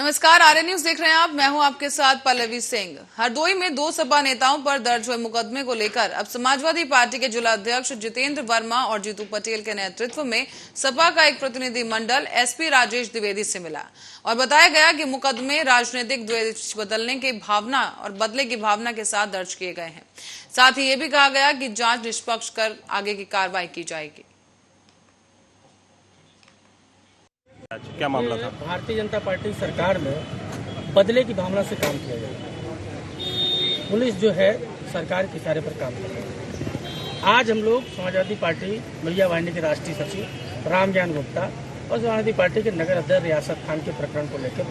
नमस्कार, आर्य न्यूज देख रहे हैं आप। मैं हूं आपके साथ पल्लवी सिंह। हरदोई में दो सपा नेताओं पर दर्ज हुए मुकदमे को लेकर अब समाजवादी पार्टी के जिला अध्यक्ष जितेंद्र वर्मा और जीतू पटेल के नेतृत्व में सपा का एक प्रतिनिधि मंडल एसपी राजेश द्विवेदी से मिला और बताया गया कि मुकदमे राजनीतिक द्वेष बदलने की भावना और बदले की भावना के साथ दर्ज किए गए हैं। साथ ही ये भी कहा गया कि जांच निष्पक्ष कर आगे की कार्रवाई की जाएगी। क्या मामला था? भारतीय जनता पार्टी सरकार में बदले की भावना से काम किया जाए। पुलिस जो है सरकार के इशारे पर काम कर रही है। आज हम लोग समाजवादी पार्टी महिला वाहिनी के राष्ट्रीय सचिव रामज्ञान गुप्ता और समाजवादी पार्टी के नगर अध्यक्ष रियासत खान के प्रकरण को लेकर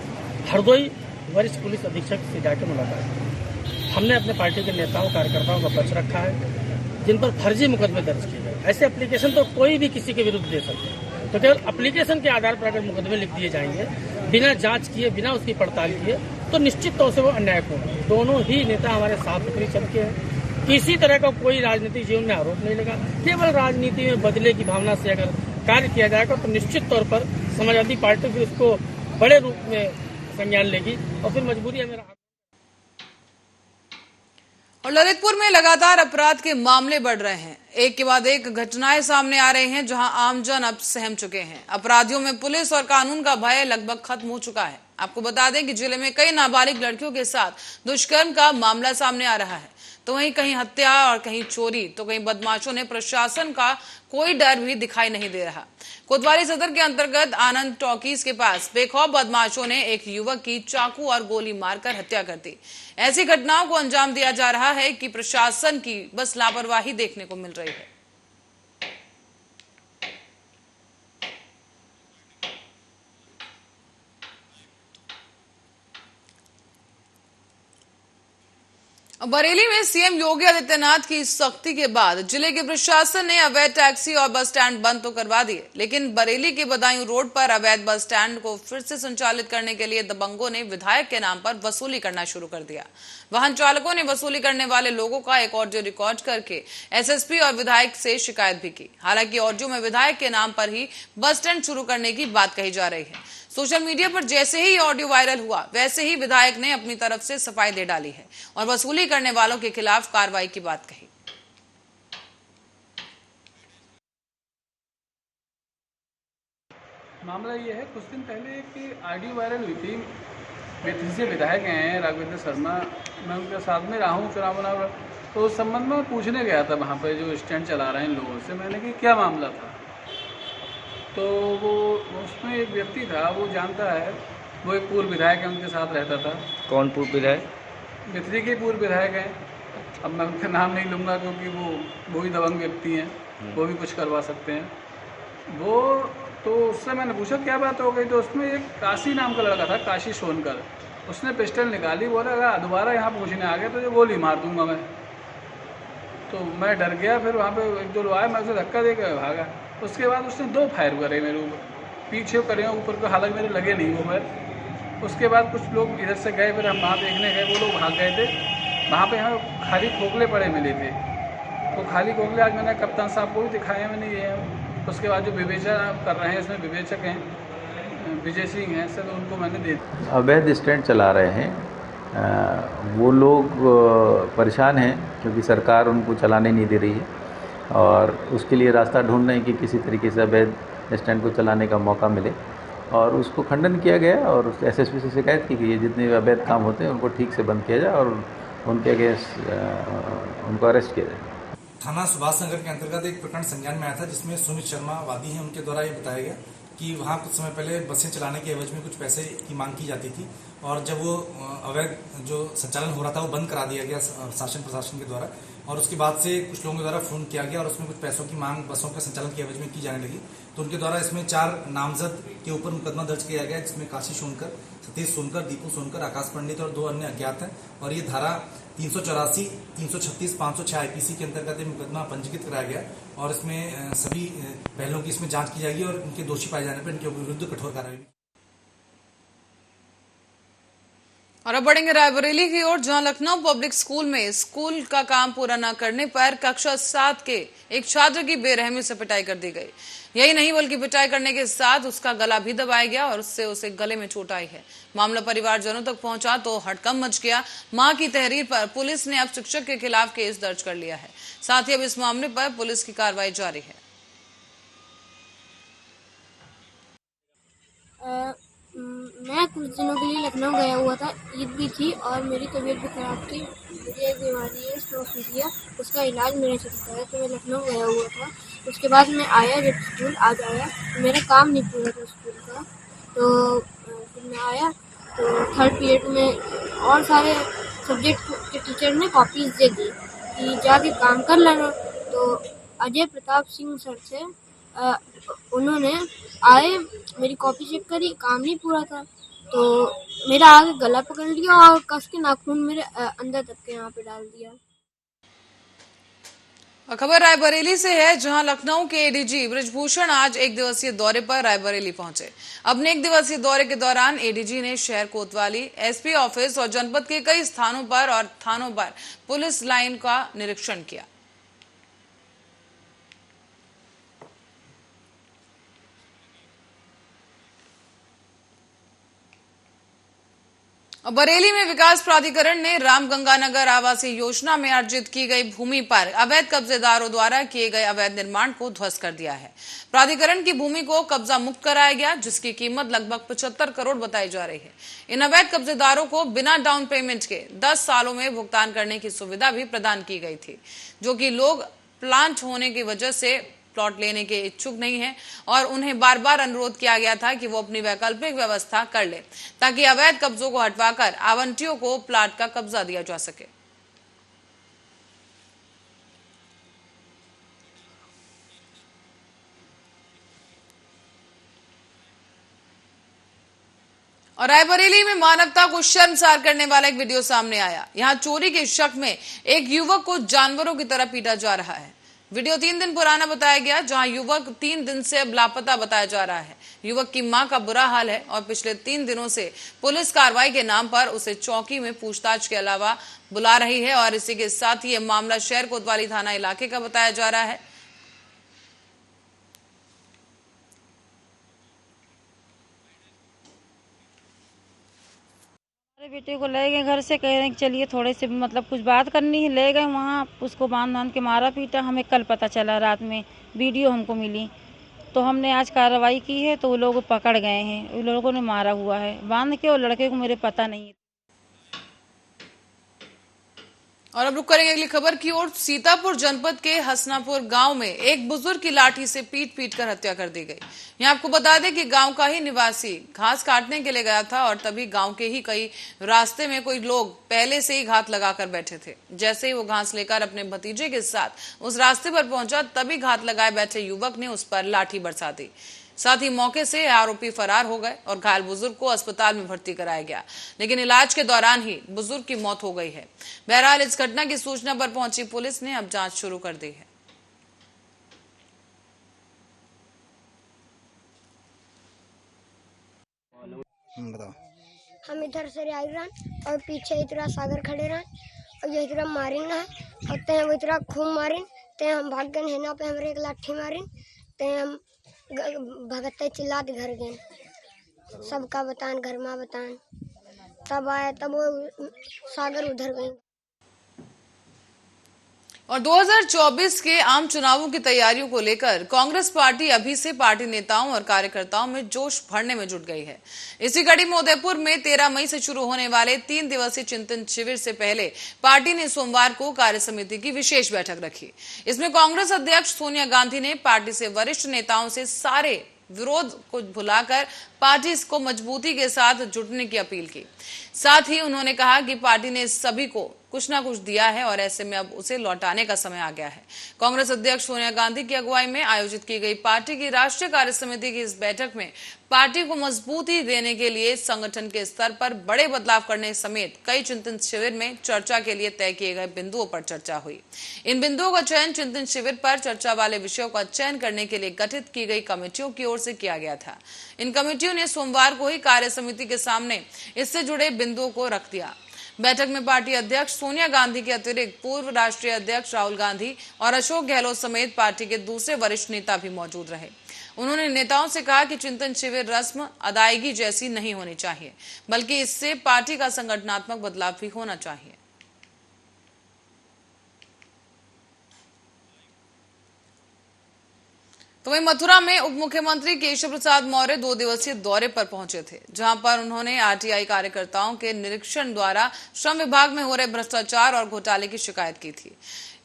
हरदोई वरिष्ठ पुलिस अधीक्षक से जाकर मुलाकात की। हमने अपने पार्टी के नेताओं कार्यकर्ताओं का पक्ष रखा है जिन पर फर्जी मुकदमे दर्ज किए गए। ऐसे एप्लीकेशन तो कोई भी किसी के विरुद्ध दे सकते हैं, तो केवल एप्लीकेशन के आधार पर अगर मुकदमे लिख दिए जाएंगे बिना जांच किए, बिना उसकी पड़ताल किए, तो निश्चित तौर से वो अन्याय होगा। दोनों ही नेता हमारे साफ सुथरी चल के हैं, किसी तरह का कोई राजनीतिक जीवन में आरोप नहीं लगा। केवल राजनीति में बदले की भावना से अगर कार्य किया जाएगा तो निश्चित तौर पर समाजवादी पार्टी भी उसको बड़े रूप में संज्ञान लेगी और फिर मजबूरी है मेरा। और ललितपुर में लगातार अपराध के मामले बढ़ रहे हैं। एक के बाद एक घटनाएं सामने आ रही हैं जहां आमजन अब सहम चुके हैं। अपराधियों में पुलिस और कानून का भय लगभग खत्म हो चुका है। आपको बता दें कि जिले में कई नाबालिग लड़कियों के साथ दुष्कर्म का मामला सामने आ रहा है, तो वहीं कहीं हत्या और कहीं चोरी, तो कहीं बदमाशों ने प्रशासन का कोई डर भी दिखाई नहीं दे रहा। कोतवाली सदर के अंतर्गत आनंद टॉकीज के पास बेखौफ बदमाशों ने एक युवक की चाकू और गोली मारकर हत्या कर दी। ऐसी घटनाओं को अंजाम दिया जा रहा है कि प्रशासन की बस लापरवाही देखने को मिल रही है। बरेली में सीएम योगी आदित्यनाथ की सख्ती के बाद जिले के प्रशासन ने अवैध टैक्सी और बस स्टैंड बंद तो करवा दिए, लेकिन बरेली के बदायूं रोड पर अवैध बस स्टैंड को फिर से संचालित करने के लिए दबंगों ने विधायक के नाम पर वसूली करना शुरू कर दिया। वाहन चालकों ने वसूली करने वाले लोगों का एक ऑडियो रिकॉर्ड करके एसएसपी और विधायक से शिकायत भी की। हालांकि ऑडियो में विधायक के नाम पर ही बस स्टैंड शुरू करने की बात कही जा रही है। सोशल मीडिया पर जैसे ही ऑडियो वायरल हुआ, वैसे ही विधायक ने अपनी तरफ से सफाई दे डाली है और वसूली करने वालों के खिलाफ कार्रवाई की बात कही। मामला ये है, कुछ दिन पहले एक ऑडियो वायरल हुई थी। बेतरी से विधायक हैं राघवेंद्र शर्मा, मैं उनके साथ में रहा हूँ चुनाव, तो उस संबंध में पूछने गया था वहाँ पर जो स्टैंड चला रहे हैं लोगों से। मैंने कि क्या मामला था, तो वो उसमें एक व्यक्ति था, वो जानता है, वो एक पूर्व विधायक है, उनके साथ रहता था। कौन पूर्व विधायक? बेतरी के पूर्व विधायक हैं। अब मैं उनका नाम नहीं लूँगा क्योंकि वो ही दबंग व्यक्ति हैं, वो भी कुछ करवा सकते हैं। वो तो उससे मैंने पूछा क्या बात हो गई, तो उसमें एक काशी नाम का लड़का था, काशी सोनकर। उसने पिस्टल निकाली, बोला अगर दोबारा यहाँ पूछने आ गया तो ये गोली मार दूंगा मैं। तो मैं डर गया, फिर वहाँ पे एक दो लोग आए, मैं उसे धक्का दे के भागा। उसके बाद उसने 2 फायर करे मेरे ऊपर, पीछे करे ऊपर को, हालांकि मेरे लगे नहीं वो फायर। उसके बाद कुछ लोग इधर से गए, फिर हम वहाँ देखने गए, वो लोग भाग गए थे। वहाँ पे हमें खाली खोखले पड़े मिले थे, तो खाली खोखले आज मैंने कप्तान साहब को भी दिखाए मैंने ये। उसके बाद जो विवेचना कर रहे हैं, इसमें विवेचक हैं विजय सिंह हैं सर, उनको मैंने दे दिया। अवैध स्टैंड चला रहे हैं वो लोग, परेशान हैं क्योंकि सरकार उनको चलाने नहीं दे रही है और उसके लिए रास्ता ढूंढ रहे हैं कि किसी तरीके से अवैध स्टैंड को चलाने का मौका मिले, और उसको खंडन किया गया और एसएसपी से शिकायत की गई है जितने अवैध काम होते हैं उनको ठीक से बंद किया जाए और उनके अगेंस्ट उनको अरेस्ट किया जाए। थाना सुभाष नगर के अंतर्गत एक प्रकरण संज्ञान में आया था जिसमें सुमित शर्मा वादी हैं, उनके द्वारा ये बताया गया कि वहाँ कुछ समय पहले बसें चलाने के एवज में कुछ पैसे की मांग की जाती थी और जब वो अवैध जो संचालन हो रहा था वो बंद करा दिया गया शासन प्रशासन के द्वारा, और उसके बाद से कुछ लोगों के द्वारा फोन किया गया और उसमें कुछ पैसों की मांग बसों के संचालन के एवज में की जाने लगी। तो उनके द्वारा इसमें 4 नामजद के ऊपर मुकदमा दर्ज किया गया, जिसमें काशी सोनकर, सतीश सोनकर, दीपू सोनकर, आकाश पंडित और 2 अन्य अज्ञात हैं। और ये धारा 384, 336, 506 आईपीसी के अंतर्गत मुकदमा पंजीकृत कराया गया और इसमें सभी पहलों की इसमें जांच की जाएगी और इनके दोषी पाए जाने पर इनके विरुद्ध कठोर कार्रवाई। और अब बढ़ेंगे रायबरेली की ओर, जहां लखनऊ पब्लिक स्कूल में स्कूल का काम पूरा न करने पर कक्षा 7 के एक छात्र की बेरहमी से पिटाई कर दी गई। यही नहीं बल्कि पिटाई करने के साथ उसका गला भी दबाया गया और उससे उसे गले में चोट आई है। मामला परिवारजनों तक पहुंचा तो हड़कंप मच गया। मां की तहरीर पर पुलिस ने अब शिक्षक के खिलाफ केस दर्ज कर लिया है। साथ ही अब इस मामले पर पुलिस की कार्रवाई जारी है। मैं कुछ दिनों के लिए लखनऊ गया हुआ था, ईद भी थी और मेरी तबीयत भी ख़राब थी। मुझे एक बीमारी है स्नोफीलिया, उसका इलाज मेरे से होता है, तो मैं लखनऊ गया हुआ था। उसके बाद मैं आया, जब स्कूल आज आया तो मेरा काम नहीं पूरा था स्कूल का। तो फिर मैं आया तो थर्ड पीरियड में और सारे सब्जेक्ट के टीचर ने कॉपीज़ दे दी कि जाके काम कर लेना। तो अजय प्रताप सिंह सर से उन्होंने आए, मेरी कॉपी चेक करी, काम नहीं पूरा था, तो मेरा आगे गला पकड़ लिया और कस के नाखून मेरे अंदर तक के यहाँ पे डाल दिया। खबर रायबरेली से है, जहां लखनऊ के एडीजी ब्रजभूषण आज एक दिवसीय दौरे पर रायबरेली पहुंचे। अपने एक दिवसीय दौरे के दौरान एडीजी ने शहर कोतवाली, एसपी ऑफिस और जनपद के कई स्थानों पर और थानों पर पुलिस लाइन का निरीक्षण किया। बरेली में विकास प्राधिकरण ने रामगंगानगर आवासीय योजना में अर्जित की गई भूमि पर अवैध कब्जेदारों द्वारा किए गए अवैध निर्माण को ध्वस्त कर दिया है। प्राधिकरण की भूमि को कब्जा मुक्त कराया गया, जिसकी कीमत लगभग 75 करोड़ बताई जा रही है। इन अवैध कब्जेदारों को बिना डाउन पेमेंट के 10 सालों में भुगतान करने की सुविधा भी प्रदान की गई थी, जो कि लोग प्लांट होने की वजह से प्लॉट लेने के इच्छुक नहीं है और उन्हें बार बार अनुरोध किया गया था कि वो अपनी वैकल्पिक व्यवस्था कर ले, ताकि अवैध कब्जों को हटवाकर आवंटियों को प्लॉट का कब्जा दिया जा सके। और रायबरेली में मानवता को शर्मसार करने वाला एक वीडियो सामने आया। यहां चोरी के शक में एक युवक को जानवरों की तरह पीटा जा रहा है। वीडियो 3 दिन पुराना बताया गया, जहां युवक 3 दिन से अब लापता बताया जा रहा है। युवक की मां का बुरा हाल है और पिछले 3 दिनों से पुलिस कार्रवाई के नाम पर उसे चौकी में पूछताछ के अलावा बुला रही है और इसी के साथ ही यह मामला शहर कोतवाली थाना इलाके का बताया जा रहा है। हमारे बेटे को ले गए घर से, कह रहे हैं कि चलिए थोड़े से मतलब कुछ बात करनी है। ले गए वहाँ, उसको बांध के मारा पीटा। हमें कल पता चला, रात में वीडियो हमको मिली, तो हमने आज कार्रवाई की है। तो वो लोग पकड़ गए हैं, उन लोगों ने मारा हुआ है बांध के, और लड़के को मेरे पता नहीं है। और अब रुक करेंगे अगली खबर की ओर। सीतापुर जनपद के हसनापुर गांव में एक बुजुर्ग की लाठी से पीट कर हत्या कर दी गई। यहाँ आपको बता दें कि गांव का ही निवासी घास काटने के लिए गया था और तभी गांव के ही कई रास्ते में कोई लोग पहले से ही घात लगाकर बैठे थे। जैसे ही वो घास लेकर अपने भतीजे के साथ उस रास्ते पर पहुंचा, तभी घात लगाए बैठे युवक ने उस पर लाठी बरसा दी। साथ ही मौके से आरोपी फरार हो गए और घायल बुजुर्ग को अस्पताल में भर्ती कराया गया, लेकिन इलाज के दौरान ही बुजुर्ग की मौत हो गई है। बहरहाल इस घटना की सूचना पर पहुंची पुलिस ने अब जांच शुरू कर दी है। हम इधर से आई रहन और पीछे इतना सागर खड़े रहन और ये इतना मारिन ना और ते वो इतना खूब मारिन, ते हम भाग गए हेना पे हमरे एक लाठी मारिन, ते हम भगते चिल्लात घर गए, सबका बतान घर में बतान, तब आए, तब वो सागर उधर गए। और 2024 के आम चुनावों की तैयारियों को लेकर कांग्रेस पार्टी अभी से पार्टी नेताओं और कार्यकर्ताओं में जोश भरने में जुट गई है। इसी कड़ी में उदयपुर में 13 मई से शुरू होने वाले 3 दिवसीय चिंतन शिविर से पहले पार्टी ने सोमवार को कार्य समिति की विशेष बैठक रखी। इसमें कांग्रेस अध्यक्ष सोनिया गांधी ने पार्टी से वरिष्ठ नेताओं से सारे विरोध को भुलाकर पार्टी को मजबूती के साथ जुटने की अपील की। साथ ही उन्होंने कहा कि पार्टी ने सभी को कुछ ना कुछ दिया है और ऐसे में अब उसे लौटाने का समय आ गया है। कांग्रेस अध्यक्ष सोनिया गांधी की अगुवाई में आयोजित की गई पार्टी की राष्ट्रीय कार्य समिति की इस बैठक में पार्टी को मजबूती देने के लिए संगठन के स्तर पर बड़े बदलाव करने समेत कई चिंतन शिविर में चर्चा के लिए तय किए गए बिंदुओं पर चर्चा हुई। इन बिंदुओं का चयन चिंतन शिविर पर चर्चा वाले विषयों का चयन करने के लिए गठित की गई कमेटियों की ओर से किया गया था। इन कमेटियों ने सोमवार को ही कार्य समिति के सामने इससे जुड़े बिंदुओं को रख दिया। बैठक में पार्टी अध्यक्ष सोनिया गांधी के अतिरिक्त पूर्व राष्ट्रीय अध्यक्ष राहुल गांधी और अशोक गहलोत समेत पार्टी के दूसरे वरिष्ठ नेता भी मौजूद रहे। उन्होंने नेताओं से कहा कि चिंतन शिविर रस्म अदायगी जैसी नहीं होनी चाहिए, बल्कि इससे पार्टी का संगठनात्मक बदलाव भी होना चाहिए। तो वहीं मथुरा में उप मुख्यमंत्री केशव प्रसाद मौर्य 2 दिवसीय दौरे पर पहुंचे थे, जहां पर उन्होंने आरटीआई कार्यकर्ताओं के निरीक्षण द्वारा श्रम विभाग में हो रहे भ्रष्टाचार और घोटाले की शिकायत की थी।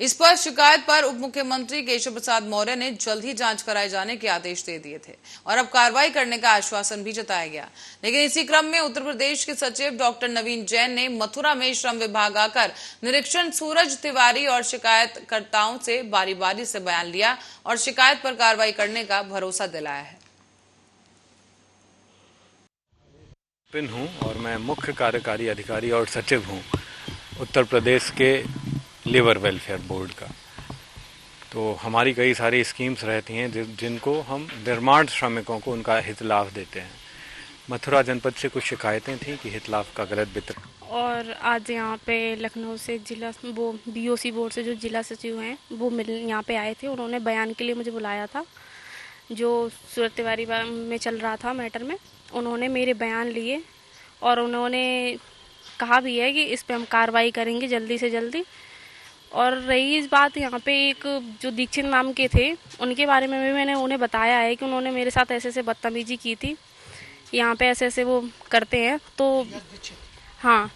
इस पर शिकायत पर उप मुख्यमंत्री केशव प्रसाद मौर्य ने जल्द ही जांच कराए जाने के आदेश दे दिए थे और अब कार्रवाई करने का आश्वासन भी जताया गया। लेकिन इसी क्रम में उत्तर प्रदेश के सचिव डॉक्टर नवीन जैन ने मथुरा में श्रम विभाग आकर निरीक्षण सूरज तिवारी और शिकायतकर्ताओं से बारी बारी से बयान लिया और शिकायत पर कार्रवाई करने का भरोसा दिलाया है। हूँ और मैं मुख्य कार्यकारी अधिकारी और सचिव हूँ उत्तर प्रदेश के लेबर वेलफेयर बोर्ड का। तो हमारी कई सारी स्कीम्स रहती हैं जिनको हम निर्माण श्रमिकों को उनका हित लाभ देते हैं। मथुरा जनपद से कुछ शिकायतें थीं कि हित लाभ का गलत वितरण, और आज यहाँ पे लखनऊ से जिला बीओसी बोर्ड से जो जिला सचिव हैं वो यहाँ पे आए थे। उन्होंने बयान के लिए मुझे बुलाया था। जो सूरज तिवारी में चल रहा था मैटर में, उन्होंने मेरे बयान लिए और उन्होंने कहा भी है कि इस पे हम कार्रवाई करेंगे जल्दी से जल्दी। और रही इस बात, यहाँ पे एक जो दीक्षित नाम के थे उनके बारे में भी मैंने उन्हें बताया है कि उन्होंने मेरे साथ ऐसे ऐसे बदतमीजी की थी, यहाँ पे ऐसे ऐसे वो करते हैं। तो हाँ,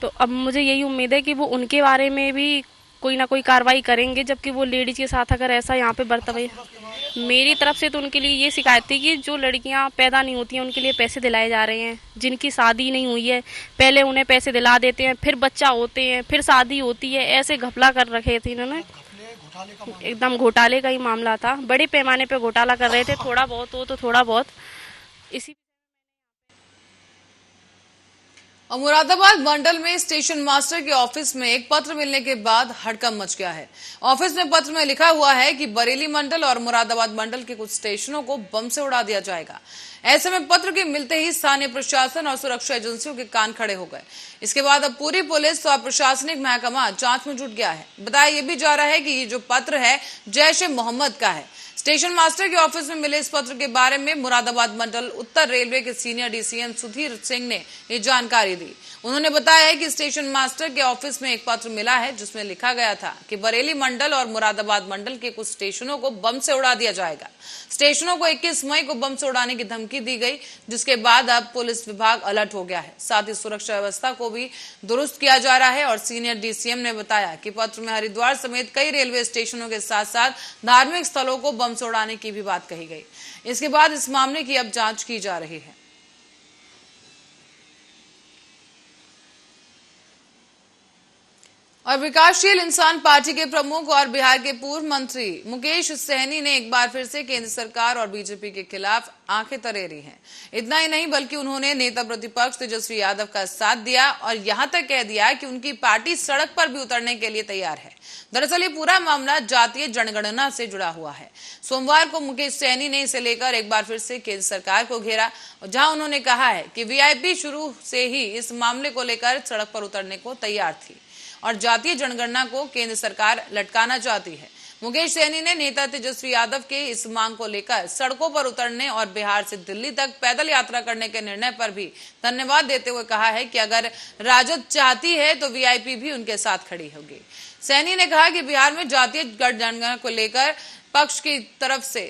तो अब मुझे यही उम्मीद है कि वो उनके बारे में भी कोई ना कोई कार्रवाई करेंगे, जबकि वो लेडीज के साथ अगर ऐसा यहाँ पे बर्ताव। मेरी तरफ से तो उनके लिए ये शिकायत थी कि जो लड़कियाँ पैदा नहीं होती हैं उनके लिए पैसे दिलाए जा रहे हैं, जिनकी शादी नहीं हुई है पहले उन्हें पैसे दिला देते हैं, फिर बच्चा होते हैं, फिर शादी होती है, ऐसे घपला कर रखे थे इन्होंने। एकदम घोटाले का ही मामला था, बड़े पैमाने पे घोटाला कर रहे थे। थोड़ा बहुत हो तो थोड़ा बहुत इसी। और मुरादाबाद मंडल में स्टेशन मास्टर के ऑफिस में एक पत्र मिलने के बाद हड़कंप मच गया है। ऑफिस में पत्र में लिखा हुआ है कि बरेली मंडल और मुरादाबाद मंडल के कुछ स्टेशनों को बम से उड़ा दिया जाएगा। ऐसे में पत्र के मिलते ही स्थानीय प्रशासन और सुरक्षा एजेंसियों के कान खड़े हो गए। इसके बाद अब पूरी पुलिस और प्रशासनिक महकमा जांच में जुट गया है। बताया यह भी जा रहा है कि ये जो पत्र है जैश ए मोहम्मद का है। स्टेशन मास्टर के ऑफिस में मिले इस पत्र के बारे में मुरादाबाद मंडल उत्तर रेलवे के सीनियर डीसीएम सुधीर सिंह ने ये जानकारी दी। उन्होंने बताया है कि स्टेशन मास्टर के ऑफिस में एक पत्र मिला है जिसमें लिखा गया था कि बरेली मंडल और मुरादाबाद मंडल के कुछ स्टेशनों को बम से उड़ा दिया जाएगा। स्टेशनों को 21 मई को बम से उड़ाने की धमकी दी गई, जिसके बाद अब पुलिस विभाग अलर्ट हो गया है। साथ ही सुरक्षा व्यवस्था को भी दुरुस्त किया जा रहा है। और सीनियर डीसीएम ने बताया कि पत्र में हरिद्वार समेत कई रेलवे स्टेशनों के साथ साथ धार्मिक स्थलों को बम से उड़ाने की भी बात कही गई। इसके बाद इस मामले की अब जांच की जा रही है। और विकासशील इंसान पार्टी के प्रमुख और बिहार के पूर्व मंत्री मुकेश सहनी ने एक बार फिर से केंद्र सरकार और बीजेपी के खिलाफ आंखें तरेरी हैं। इतना ही नहीं बल्कि उन्होंने नेता प्रतिपक्ष तेजस्वी यादव का साथ दिया और यहां तक कह दिया कि उनकी पार्टी सड़क पर भी उतरने के लिए तैयार है। दरअसल ये पूरा मामला जातीय जनगणना से जुड़ा हुआ है। सोमवार को मुकेश सहनी ने इसे लेकर एक बार फिर से केंद्र सरकार को घेरा, जहां उन्होंने कहा है कि वीआईपी शुरू से ही इस मामले को लेकर सड़क पर उतरने को तैयार थी और जातीय जनगणना को केंद्र सरकार लटकाना चाहती है। मुकेश सहनी ने नेता तेजस्वी यादव के इस मांग को लेकर सड़कों पर उतरने और बिहार से दिल्ली तक पैदल यात्रा करने के निर्णय पर भी धन्यवाद देते हुए कहा है कि अगर राजद चाहती है तो वीआईपी भी उनके साथ खड़ी होगी। सहनी ने कहा कि बिहार में जातीय जनगणना को लेकर पक्ष की तरफ से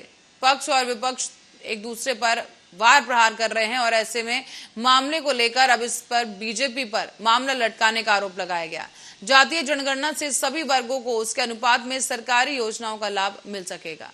पक्ष और विपक्ष एक दूसरे पर वार प्रहार कर रहे हैं और ऐसे में मामले को लेकर अब इस पर बीजेपी पर मामला लटकाने का आरोप लगाया गया। जातीय जनगणना से सभी वर्गों को उसके अनुपात में सरकारी योजनाओं का लाभ मिल सकेगा।